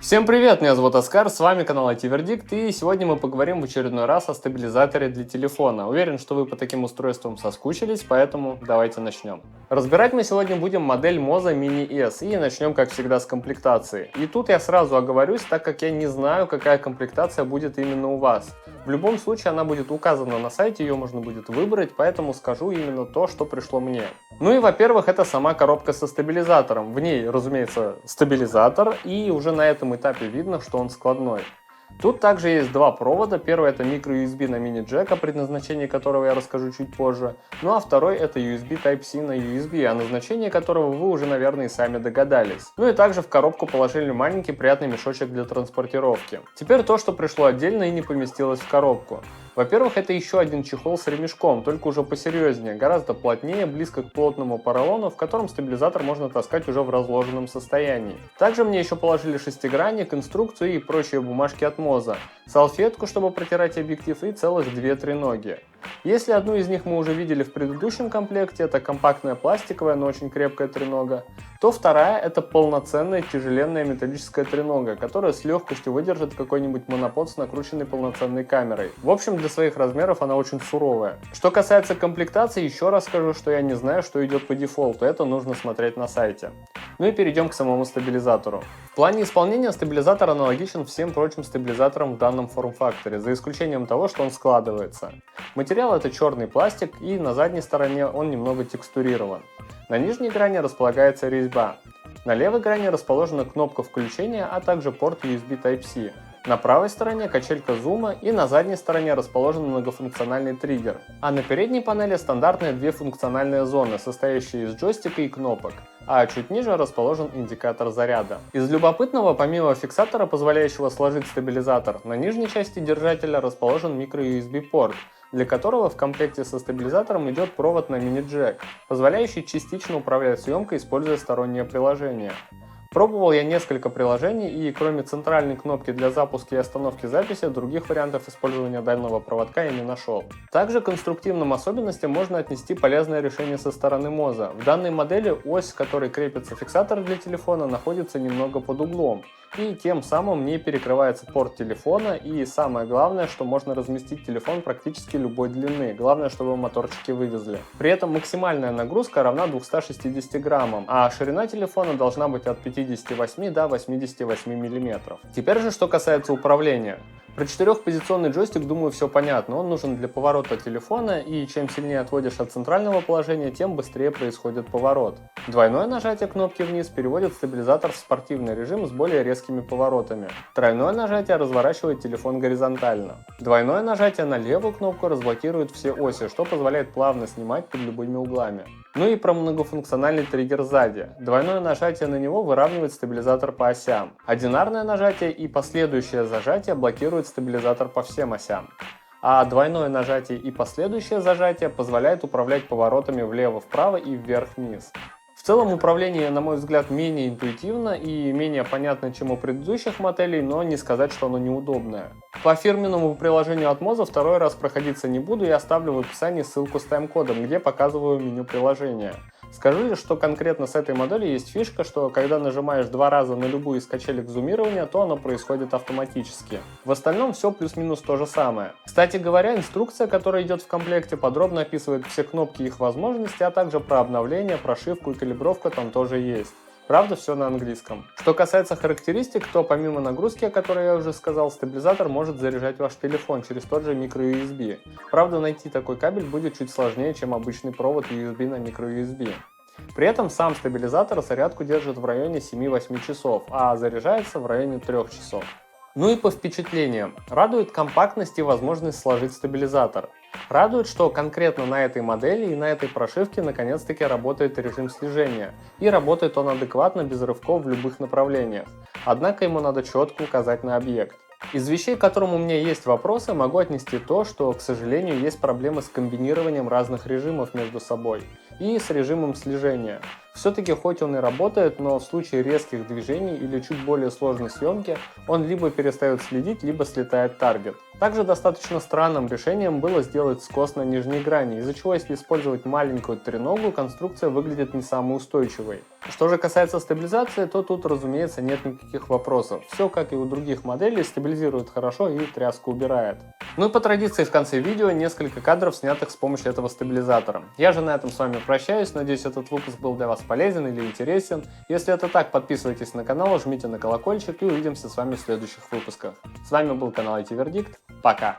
Всем привет, меня зовут Оскар, с вами канал IT Verdict, и сегодня мы поговорим в очередной раз о стабилизаторе для телефона. Уверен, что вы по таким устройствам соскучились, поэтому давайте начнем. Разбирать мы сегодня будем модель Moza Mini S, и начнем, как всегда, с комплектации. И тут я сразу оговорюсь, так как я не знаю, какая комплектация будет именно у вас. В любом случае она будет указана на сайте, ее можно будет выбрать, поэтому скажу именно то, что пришло мне. Ну и, во-первых, это сама коробка со стабилизатором. В ней, разумеется, стабилизатор, и уже на этом этапе видно, что он складной. Тут также есть два провода. Первый это microUSB на мини-джек, о предназначении которого я расскажу чуть позже. Ну а второй это USB Type-C на USB, о назначении которого вы уже, наверное, и сами догадались. Ну и также в коробку положили маленький приятный мешочек для транспортировки. Теперь то, что пришло отдельно и не поместилось в коробку. Во-первых, это еще один чехол с ремешком, только уже посерьезнее, гораздо плотнее, близко к плотному поролону, в котором стабилизатор можно таскать уже в разложенном состоянии. Также мне еще положили шестигранник, инструкцию и прочие бумажки от Moza, салфетку, чтобы протирать объектив, и целых две треноги. Если одну из них мы уже видели в предыдущем комплекте, это компактная пластиковая, но очень крепкая тренога, то вторая это полноценная тяжеленная металлическая тренога, которая с легкостью выдержит какой-нибудь монопод с накрученной полноценной камерой. В общем, для своих размеров она очень суровая. Что касается комплектации, еще раз скажу, что я не знаю, что идет по дефолту, это нужно смотреть на сайте. Ну и перейдем к самому стабилизатору. В плане исполнения стабилизатор аналогичен всем прочим стабилизаторам в данном форм-факторе, за исключением того, что он складывается. Материал это черный пластик, и на задней стороне он немного текстурирован. На нижней грани располагается резьба. На левой грани расположена кнопка включения, а также порт USB Type-C. На правой стороне качелька зума, и на задней стороне расположен многофункциональный триггер. А на передней панели стандартные две функциональные зоны, состоящие из джойстика и кнопок. А чуть ниже расположен индикатор заряда. Из любопытного, помимо фиксатора, позволяющего сложить стабилизатор, на нижней части держателя расположен microUSB порт, для которого в комплекте со стабилизатором идет провод на мини-джек, позволяющий частично управлять съемкой, используя стороннее приложение. Пробовал я несколько приложений, и кроме центральной кнопки для запуска и остановки записи, других вариантов использования дальнего проводка я не нашел. Также к конструктивным особенностям можно отнести полезное решение со стороны Moza. В данной модели ось, к которой крепится фиксатор для телефона, находится немного под углом, и тем самым не перекрывается порт телефона, и самое главное, что можно разместить телефон практически любой длины, главное, чтобы моторчики вывезли. При этом максимальная нагрузка равна 260 граммам, а ширина телефона должна быть от 58 до 88 мм. Теперь же, что касается управления. Про четырехпозиционный джойстик, думаю, все понятно. Он нужен для поворота телефона, и чем сильнее отводишь от центрального положения, тем быстрее происходит поворот. Двойное нажатие кнопки вниз переводит стабилизатор в спортивный режим с более резкими поворотами. Тройное нажатие разворачивает телефон горизонтально. Двойное нажатие на левую кнопку разблокирует все оси, что позволяет плавно снимать под любыми углами. Ну и про многофункциональный триггер сзади. Двойное нажатие на него выравнивает стабилизатор по осям. Одинарное нажатие и последующее зажатие блокирует стабилизатор по всем осям. А двойное нажатие и последующее зажатие позволяет управлять поворотами влево-вправо и вверх-вниз. В целом управление, на мой взгляд, менее интуитивно и менее понятно, чем у предыдущих моделей, но не сказать, что оно неудобное. По фирменному приложению от Moza второй раз проходиться не буду и оставлю в описании ссылку с тайм-кодом, где показываю меню приложения. Скажу лишь, что конкретно с этой моделью есть фишка, что когда нажимаешь два раза на любую из качелек зумирования, то оно происходит автоматически. В остальном все плюс-минус то же самое. Кстати говоря, инструкция, которая идет в комплекте, подробно описывает все кнопки и их возможности, а также про обновление, прошивку и калибровку там тоже есть. Правда, все на английском. Что касается характеристик, то помимо нагрузки, о которой я уже сказал, стабилизатор может заряжать ваш телефон через тот же microUSB. Правда, найти такой кабель будет чуть сложнее, чем обычный провод USB на microUSB. При этом сам стабилизатор зарядку держит в районе 7-8 часов, а заряжается в районе 3 часов. Ну и по впечатлениям. Радует компактность и возможность сложить стабилизатор. Радует, что конкретно на этой модели и на этой прошивке наконец-таки работает режим слежения. И работает он адекватно, без рывков в любых направлениях. Однако ему надо четко указать на объект. Из вещей, к которым у меня есть вопросы, могу отнести то, что, к сожалению, есть проблемы с комбинированием разных режимов между собой и с режимом слежения. Все-таки хоть он и работает, но в случае резких движений или чуть более сложной съемки он либо перестает следить, либо слетает таргет. Также достаточно странным решением было сделать скос на нижней грани, из-за чего, если использовать маленькую треногу, конструкция выглядит не самой устойчивой. Что же касается стабилизации, то тут, разумеется, нет никаких вопросов. Все, как и у других моделей, стабилизирует хорошо и тряску убирает. Ну и по традиции в конце видео несколько кадров, снятых с помощью этого стабилизатора. Я же на этом с вами прощаюсь, надеюсь, этот выпуск был для вас полезен или интересен. Если это так, подписывайтесь на канал, жмите на колокольчик и увидимся с вами в следующих выпусках. С вами был канал IT Вердикт. Пока!